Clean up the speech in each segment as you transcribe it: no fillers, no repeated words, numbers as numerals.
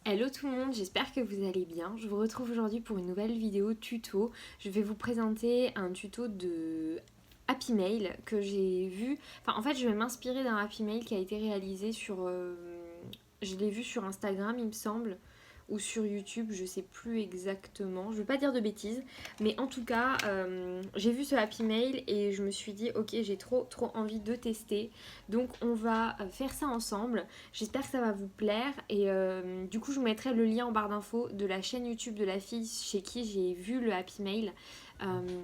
Hello tout le monde, j'espère que vous allez bien. Je vous retrouve aujourd'hui pour une nouvelle vidéo tuto. Je vais vous présenter un tuto de Happy Mail que j'ai vu. Enfin, en fait, je vais m'inspirer d'un Happy Mail qui a été réalisé sur. Je l'ai vu sur Instagram, il me semble, ou sur YouTube, je sais plus exactement. Je veux pas dire de bêtises, mais en tout cas, j'ai vu ce Happy Mail et je me suis dit, ok, j'ai trop envie de tester. Donc, on va faire ça ensemble. J'espère que ça va vous plaire et du coup je vous mettrai le lien en barre d'infos de la chaîne YouTube de la fille chez qui j'ai vu le Happy Mail euh,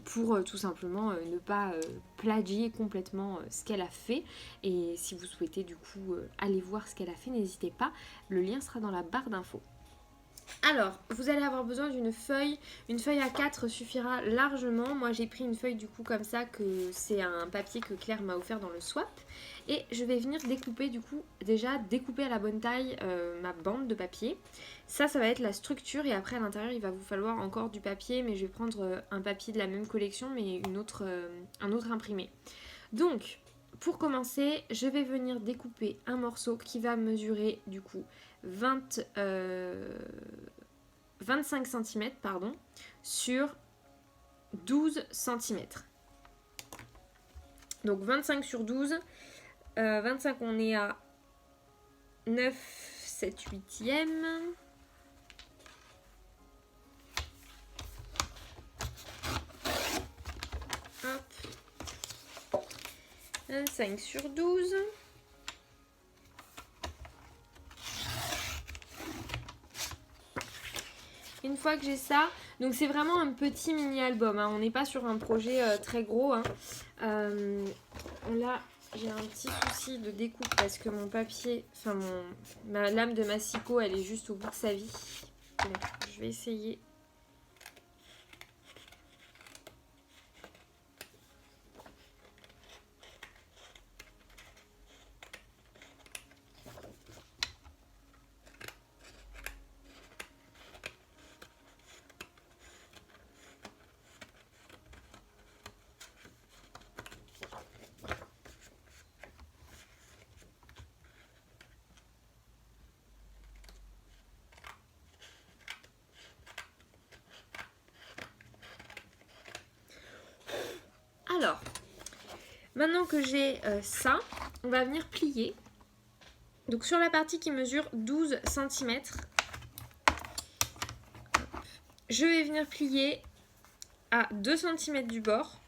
pour tout simplement ne pas plagier complètement ce qu'elle a fait. Et si vous souhaitez du coup aller voir ce qu'elle a fait, n'hésitez pas, le lien sera dans la barre d'infos. Alors, vous allez avoir besoin d'une feuille. Une feuille A4 suffira largement. Moi, j'ai pris une feuille du coup comme ça, que c'est un papier que Claire m'a offert dans le swap. Et je vais venir découper du coup, déjà découper à la bonne taille ma bande de papier. Ça va être la structure et après à l'intérieur, il va vous falloir encore du papier. Mais je vais prendre un papier de la même collection mais un autre imprimé. Donc, pour commencer, je vais venir découper un morceau qui va mesurer du coup 25 cm sur 12 cm. Donc 25 sur 12, 25 on est à 9, 7 huitièmes. Hop. 25 sur 12. Une fois que j'ai ça, donc c'est vraiment un petit mini album, hein. On n'est pas sur un projet très gros, hein. Là j'ai un petit souci de découpe parce que mon papier, enfin ma lame de massicot elle est juste au bout de sa vie. Donc je vais essayer. Alors, maintenant que j'ai ça, on va venir plier. Donc sur la partie qui mesure 12 cm, je vais venir plier à 2 cm du bord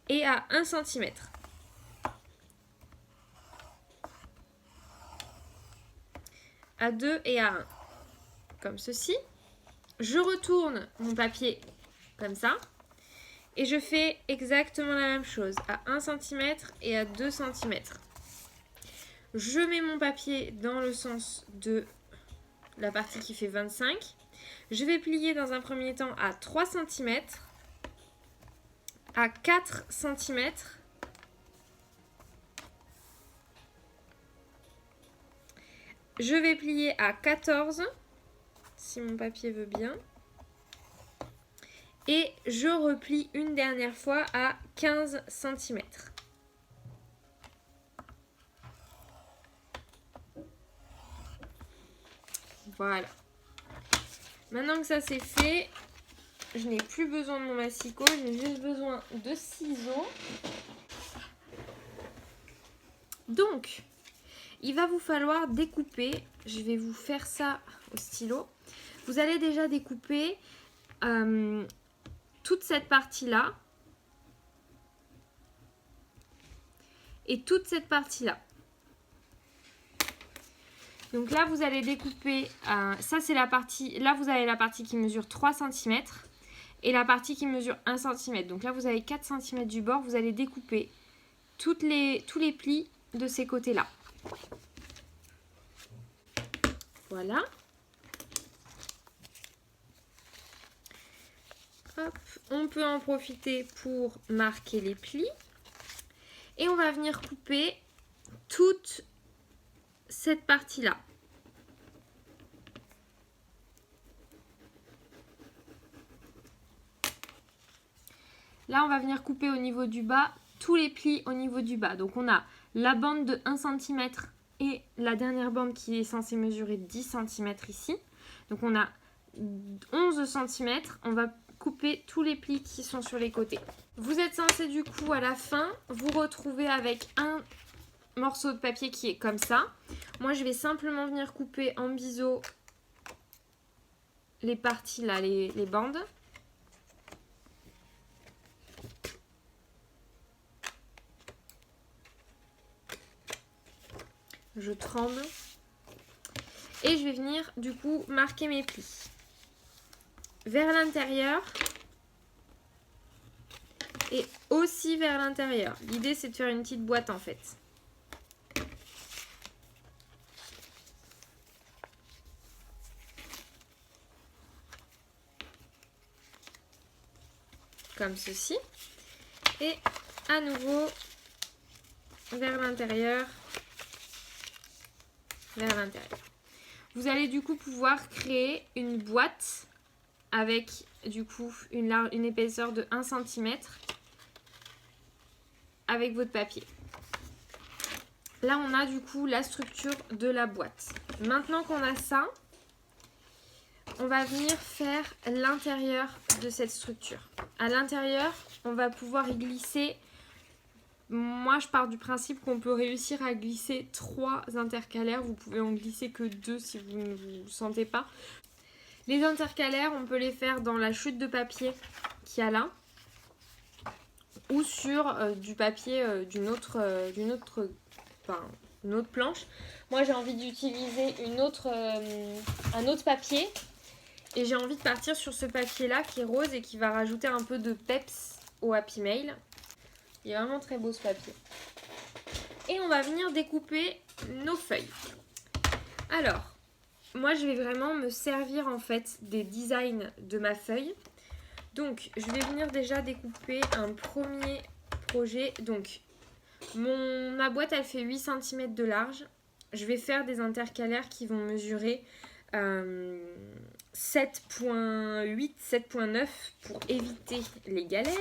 et à 1 cm. À 2 et à 1. Comme ceci. Je retourne mon papier comme ça. Et je fais exactement la même chose à 1 cm et à 2 cm. Je mets mon papier dans le sens de la partie qui fait 25. Je vais plier dans un premier temps à 3 cm, à 4 cm, je vais plier à 14, si mon papier veut bien, et je replie une dernière fois à 15 cm. Voilà. Maintenant que ça c'est fait, je n'ai plus besoin de mon massicot, j'ai juste besoin de ciseaux. Donc, il va vous falloir découper, je vais vous faire ça au stylo. Vous allez déjà découper toute cette partie-là et toute cette partie-là. Donc là, vous allez découper, ça c'est la partie, là vous avez la partie qui mesure 3 cm et la partie qui mesure 1 cm. Donc là, vous avez 4 cm du bord, vous allez découper tous les plis de ces côtés-là. Voilà. Hop. On peut en profiter pour marquer les plis. Et on va venir couper toute cette partie-là. Là, on va venir couper au niveau du bas tous les plis au niveau du bas. Donc, on a la bande de 1 cm et la dernière bande qui est censée mesurer 10 cm ici. Donc on a 11 cm. On va couper tous les plis qui sont sur les côtés. Vous êtes censé du coup à la fin vous retrouver avec un morceau de papier qui est comme ça. Moi je vais simplement venir couper en biseau les parties là, les bandes. Je tremble. Et je vais venir du coup marquer mes plis. Vers l'intérieur. Et aussi vers l'intérieur. L'idée c'est de faire une petite boîte en fait. Comme ceci. Et à nouveau vers l'intérieur. Vers l'intérieur. Vous allez du coup pouvoir créer une boîte avec du coup une épaisseur de 1 cm avec votre papier. Là on a du coup la structure de la boîte. Maintenant qu'on a ça, on va venir faire l'intérieur de cette structure. À l'intérieur, on va pouvoir y glisser. Moi, je pars du principe qu'on peut réussir à glisser 3 intercalaires. Vous pouvez en glisser que 2 si vous ne vous sentez pas. Les intercalaires, on peut les faire dans la chute de papier qu'il y a là. Ou sur du papier d'une autre planche. Moi, j'ai envie d'utiliser un autre papier. Et j'ai envie de partir sur ce papier-là qui est rose et qui va rajouter un peu de peps au Happy Mail. Il est vraiment très beau ce papier. Et on va venir découper nos feuilles. Alors, moi je vais vraiment me servir en fait des designs de ma feuille. Donc, je vais venir déjà découper un premier projet. Donc, ma boîte elle fait 8 cm de large. Je vais faire des intercalaires qui vont mesurer 7.8, 7.9 pour éviter les galères.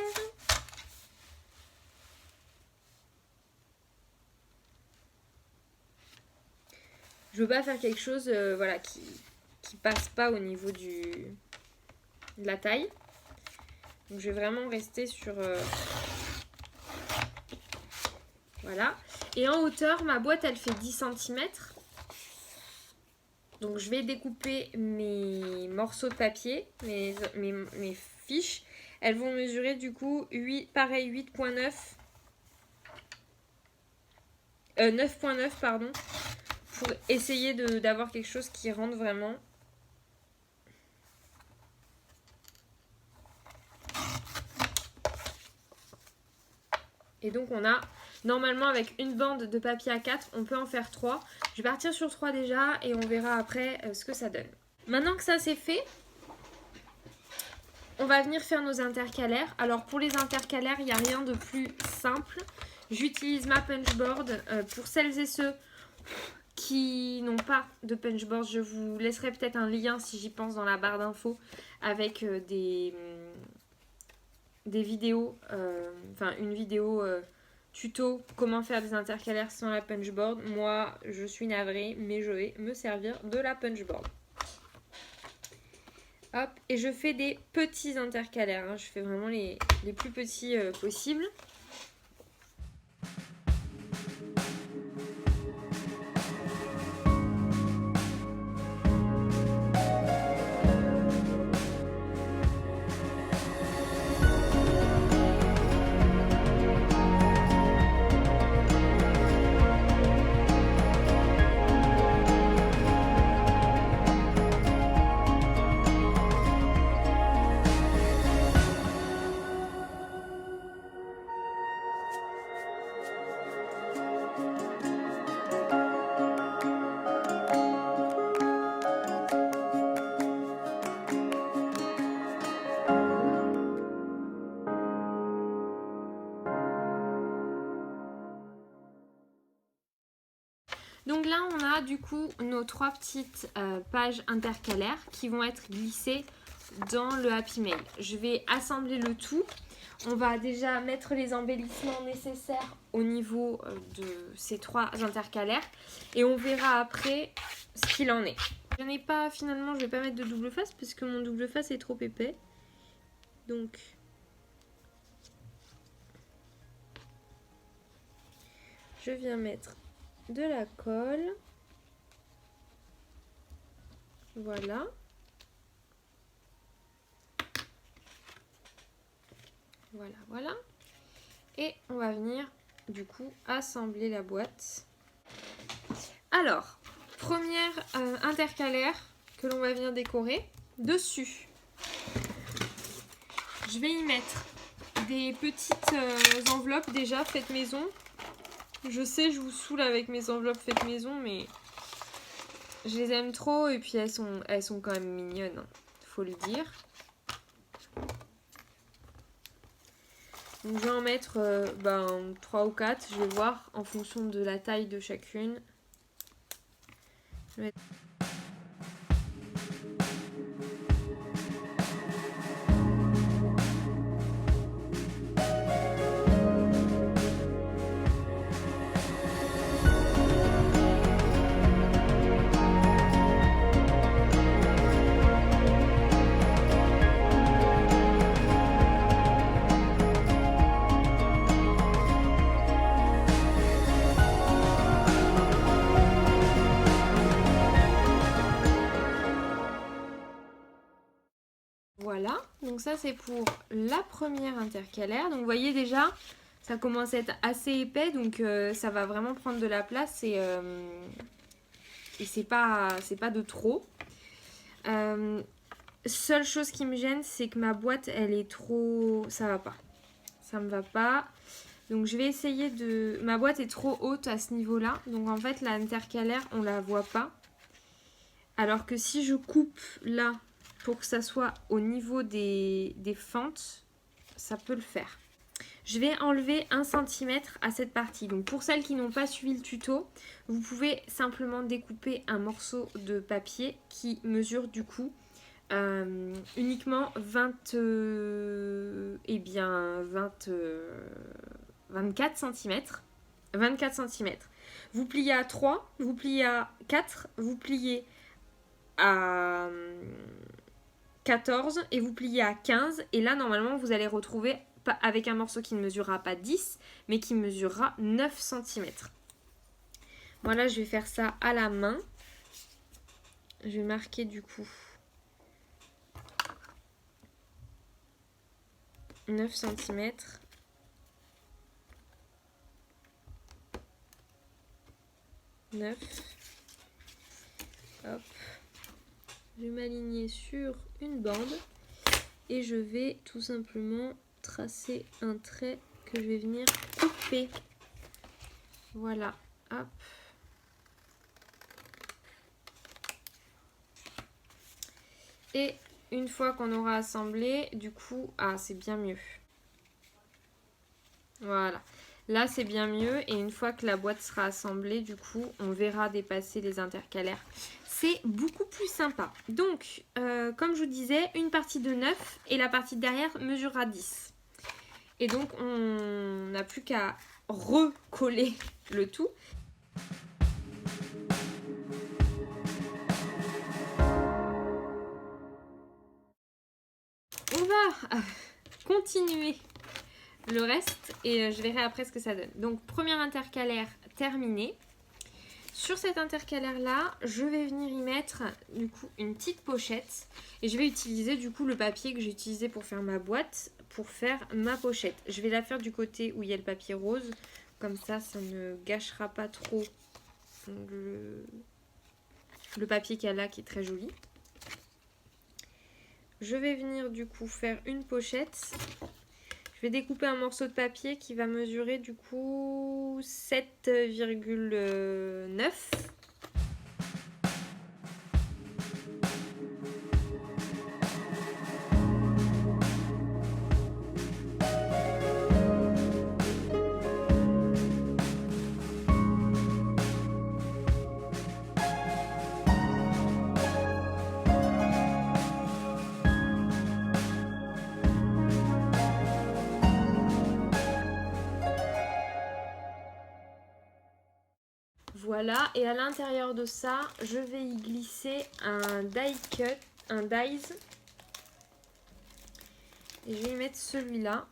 Je veux pas faire quelque chose voilà, qui passe pas au niveau de la taille. Donc je vais vraiment rester sur... voilà. Et en hauteur, ma boîte elle fait 10 cm. Donc je vais découper mes morceaux de papier, mes fiches. Elles vont mesurer du coup 8.9. 9.9 pardon. Pour essayer d'avoir quelque chose qui rentre vraiment. Et donc on a, normalement avec une bande de papier A4, on peut en faire 3. Je vais partir sur 3 déjà et on verra après ce que ça donne. Maintenant que ça c'est fait, on va venir faire nos intercalaires. Alors pour les intercalaires, il n'y a rien de plus simple. J'utilise ma punchboard. Pour celles et ceux qui n'ont pas de punchboard, je vous laisserai peut-être un lien si j'y pense dans la barre d'infos avec des vidéos, une vidéo tuto comment faire des intercalaires sans la punchboard. Moi je suis navrée mais je vais me servir de la punchboard. Hop, et je fais des petits intercalaires, hein. Je fais vraiment les plus petits possibles. Donc là on a du coup nos 3 petites pages intercalaires qui vont être glissées dans le Happy Mail. Je vais assembler le tout. on va déjà mettre les embellissements nécessaires au niveau de ces 3 intercalaires et on verra après ce qu'il en est. Je n'ai pas, finalement, je vais pas mettre de double face parce que mon double face est trop épais. Donc, je viens mettre de la colle. Voilà. Voilà, voilà. Et on va venir, du coup, assembler la boîte. Alors, première intercalaire que l'on va venir décorer. Dessus, je vais y mettre des petites enveloppes déjà faites maison. Je sais, je vous saoule avec mes enveloppes faites maison, mais je les aime trop et puis elles sont quand même mignonnes, hein, faut le dire. Donc je vais en mettre 3 ou 4, je vais voir en fonction de la taille de chacune. Je vais mettre... Voilà, donc ça c'est pour la première intercalaire. Donc vous voyez déjà, ça commence à être assez épais, donc ça va vraiment prendre de la place et c'est pas de trop. Seule chose qui me gêne, c'est que ma boîte, elle est trop... Ça va pas. Ça me va pas. Donc je vais essayer de... Ma boîte est trop haute à ce niveau-là. Donc en fait, la intercalaire, on la voit pas. Alors que si je coupe là, pour que ça soit au niveau des fentes, ça peut le faire. Je vais enlever 1 cm à cette partie. Donc pour celles qui n'ont pas suivi le tuto, vous pouvez simplement découper un morceau de papier qui mesure du coup uniquement 24 cm. 24 cm. Vous pliez à 3, vous pliez à 4, vous pliez à 14 et vous pliez à 15. Et là, normalement, vous allez retrouver avec un morceau qui ne mesurera pas 10, mais qui mesurera 9 cm. Voilà, je vais faire ça à la main. Je vais marquer du coup 9 cm. Hop. Je vais m'aligner sur une bande et je vais tout simplement tracer un trait que je vais venir couper. Voilà, hop. Et une fois qu'on aura assemblé, du coup, c'est bien mieux. Voilà. Là, c'est bien mieux. Et une fois que la boîte sera assemblée, du coup, on verra dépasser les intercalaires. C'est beaucoup plus sympa. Donc, comme je vous disais, une partie de 9 et la partie derrière mesurera 10. Et donc, on n'a plus qu'à recoller le tout. On va continuer le reste et je verrai après ce que ça donne. Donc, première intercalaire terminée. Sur cette intercalaire là, je vais venir y mettre du coup une petite pochette et je vais utiliser du coup le papier que j'ai utilisé pour faire ma boîte pour faire ma pochette. Je vais la faire du côté où il y a le papier rose, comme ça ne gâchera pas trop le papier qu'il y a là qui est très joli. Je vais venir du coup faire une pochette. Je vais découper un morceau de papier qui va mesurer du coup 7,9. Voilà, et à l'intérieur de ça, je vais y glisser un die cut, un dies. Et je vais y mettre celui-là.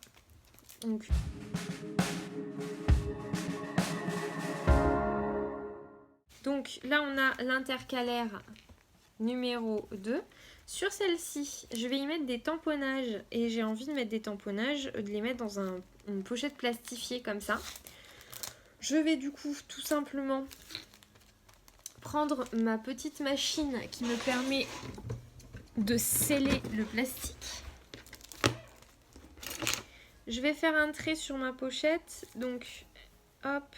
Donc là, on a l'intercalaire numéro 2. Sur celle-ci, je vais y mettre des tamponnages. Et j'ai envie de mettre des tamponnages, de les mettre dans une pochette plastifiée comme ça. Je vais du coup tout simplement prendre ma petite machine qui me permet de sceller le plastique. Je vais faire un trait sur ma pochette. Donc, hop.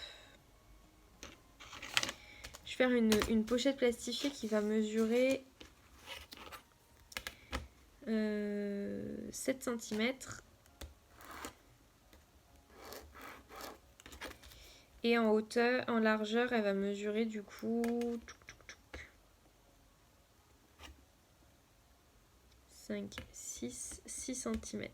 Je vais faire une pochette plastifiée qui va mesurer 7 cm. Et en hauteur, en largeur, elle va mesurer du coup 5, 6 cm.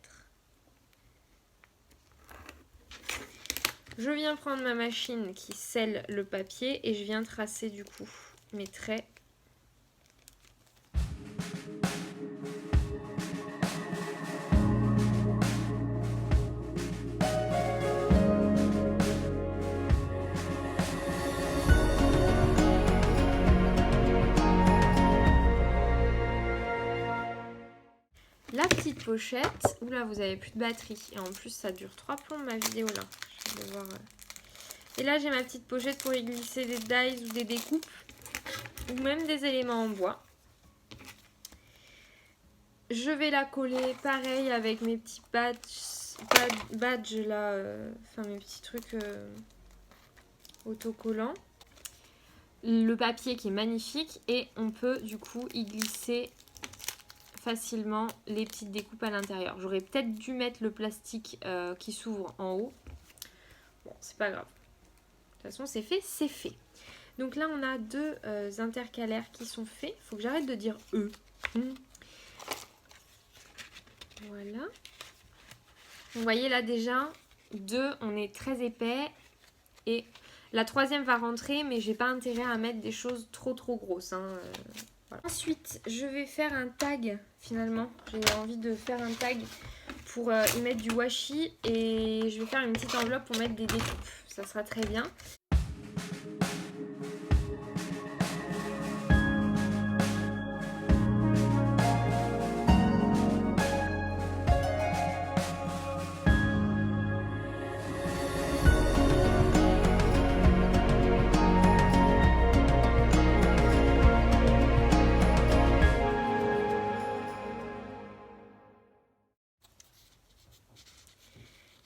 Je viens prendre ma machine qui scelle le papier et je viens tracer du coup mes traits. La petite pochette, oula vous avez plus de batterie et en plus ça dure 3 plombs ma vidéo là. Je vais voir. Et là j'ai ma petite pochette pour y glisser des dies ou des découpes ou même des éléments en bois. Je vais la coller pareil avec mes petits badges là, enfin mes petits trucs autocollants. Le papier qui est magnifique et on peut du coup y glisser facilement les petites découpes à l'intérieur. J'aurais peut-être dû mettre le plastique qui s'ouvre en haut. Bon, c'est pas grave. De toute façon, c'est fait, c'est fait. Donc là, on a deux intercalaires qui sont faits. Il faut que j'arrête de dire eux. Voilà. Vous voyez là déjà, deux, on est très épais. Et la troisième va rentrer, mais j'ai pas intérêt à mettre des choses trop grosses. Hein. Voilà. Ensuite, je vais faire un tag finalement. J'ai envie de faire un tag pour y mettre du washi et je vais faire une petite enveloppe pour mettre des découpes. Ça sera très bien.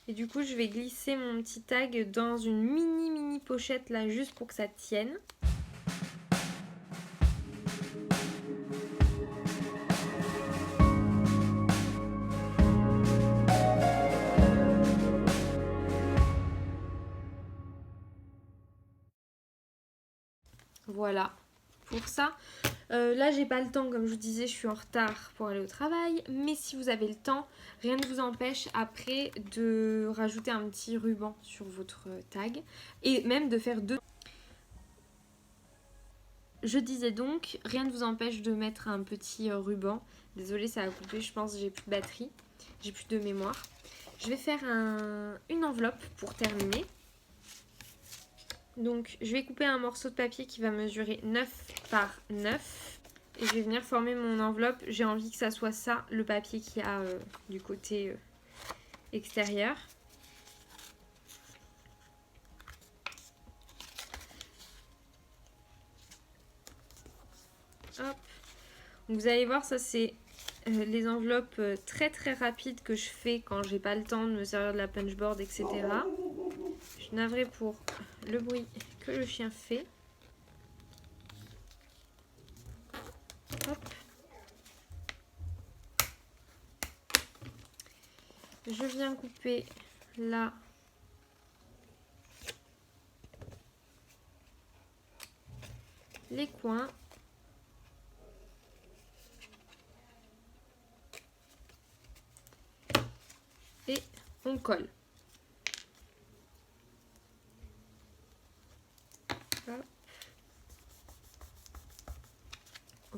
Et du coup, je vais glisser mon petit tag dans une mini pochette là, juste pour que ça tienne. Voilà, pour ça. Là, j'ai pas le temps, comme je vous disais, je suis en retard pour aller au travail. Mais si vous avez le temps, rien ne vous empêche après de rajouter un petit ruban sur votre tag. Et même de faire deux. Je disais donc, rien ne vous empêche de mettre un petit ruban. Désolée, ça a coupé, je pense que j'ai plus de batterie. J'ai plus de mémoire. Je vais faire une enveloppe pour terminer. Donc je vais couper un morceau de papier qui va mesurer 9 par 9 et je vais venir former mon enveloppe. J'ai envie que ça soit ça, le papier qu'il y a du côté extérieur. Hop. Donc, vous allez voir, ça c'est les enveloppes très rapides que je fais quand j'ai pas le temps de me servir de la punchboard, etc. Je suis navrée pour le bruit que le chien fait. Hop. Je viens couper là les coins. Et on colle. Hop.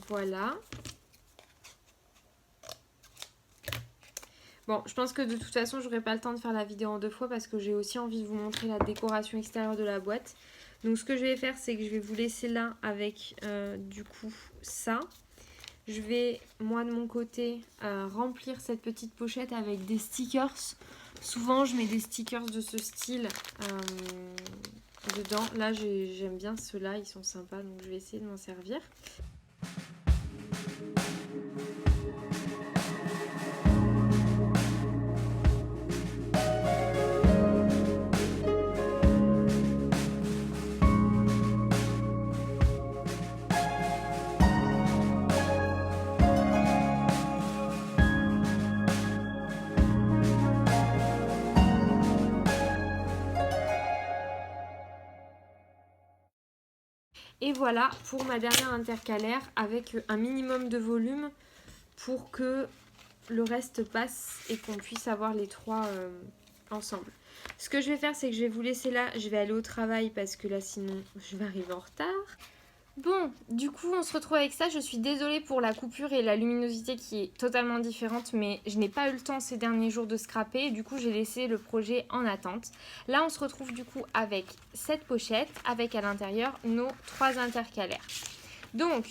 Voilà. Bon, je pense que de toute façon, j'aurai pas le temps de faire la vidéo en 2 fois parce que j'ai aussi envie de vous montrer la décoration extérieure de la boîte. Donc ce que je vais faire, c'est que je vais vous laisser là avec du coup ça. Je vais, moi de mon côté, remplir cette petite pochette avec des stickers. Souvent, je mets des stickers de ce style dedans. Là, j'aime bien ceux-là, ils sont sympas, donc je vais essayer de m'en servir. Et voilà pour ma dernière intercalaire avec un minimum de volume pour que le reste passe et qu'on puisse avoir les trois ensemble. Ce que je vais faire, c'est que je vais vous laisser là. Je vais aller au travail parce que là, sinon, je vais arriver en retard. Bon, du coup, on se retrouve avec ça. Je suis désolée pour la coupure et la luminosité qui est totalement différente, mais je n'ai pas eu le temps ces derniers jours de scraper. Du coup, j'ai laissé le projet en attente. Là, on se retrouve du coup avec cette pochette, avec à l'intérieur nos 3 intercalaires. Donc,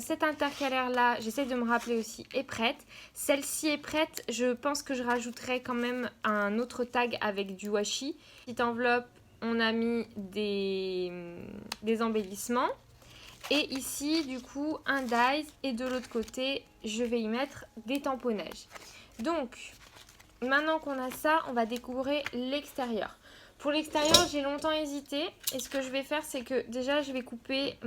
cette intercalaire-là, j'essaie de me rappeler aussi, est prête. Celle-ci est prête. Je pense que je rajouterai quand même un autre tag avec du washi. Petite enveloppe, on a mis des embellissements. Et ici, du coup, un dies. Et de l'autre côté, je vais y mettre des tamponnages. Donc, maintenant qu'on a ça, on va découvrir l'extérieur. Pour l'extérieur, j'ai longtemps hésité. Et ce que je vais faire, c'est que déjà, je vais couper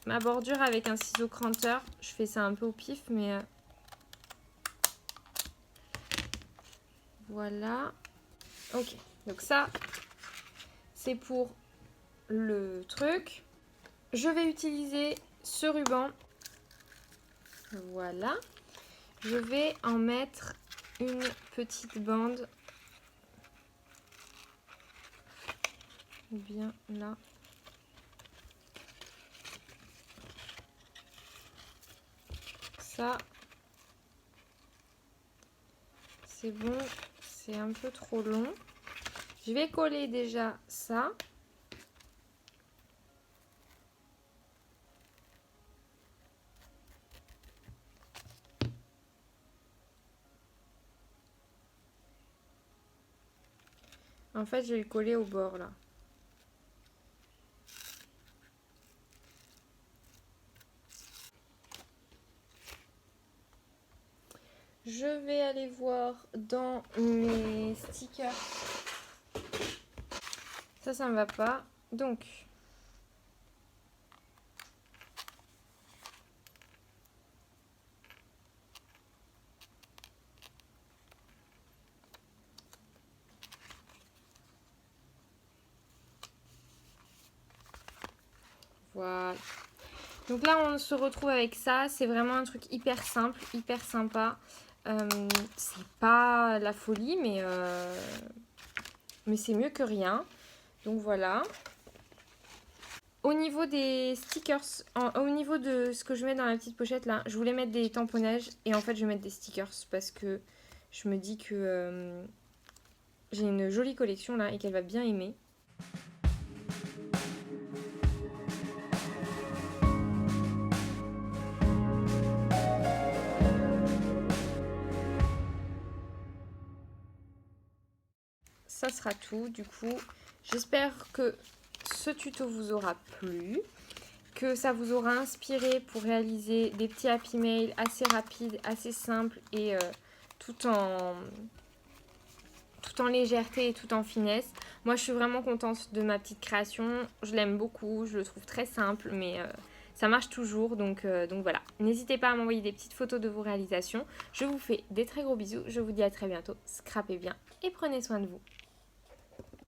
ma bordure avec un ciseau cranteur. Je fais ça un peu au pif, mais... Voilà. Ok, donc ça, c'est pour le truc. Je vais utiliser ce ruban. Voilà. Je vais en mettre une petite bande. Bien là. Ça, c'est bon. C'est un peu trop long. Je vais coller déjà ça. En fait, je vais le coller au bord là. Je vais aller voir dans mes stickers. Ça me va pas. Donc, voilà. Donc là, on se retrouve avec ça. C'est vraiment un truc hyper simple, hyper sympa. C'est pas la folie, mais c'est mieux que rien. Donc voilà. Au niveau des stickers, au niveau de ce que je mets dans la petite pochette là, je voulais mettre des tamponnages et en fait je vais mettre des stickers parce que je me dis que j'ai une jolie collection là et qu'elle va bien aimer. Ça sera tout du coup. J'espère que ce tuto vous aura plu, que ça vous aura inspiré pour réaliser des petits Happy Mail assez rapides, assez simples et tout en légèreté et tout en finesse. Moi, je suis vraiment contente de ma petite création. Je l'aime beaucoup, je le trouve très simple, mais ça marche toujours. Donc voilà. N'hésitez pas à m'envoyer des petites photos de vos réalisations. Je vous fais des très gros bisous. Je vous dis à très bientôt. Scrapez bien et prenez soin de vous.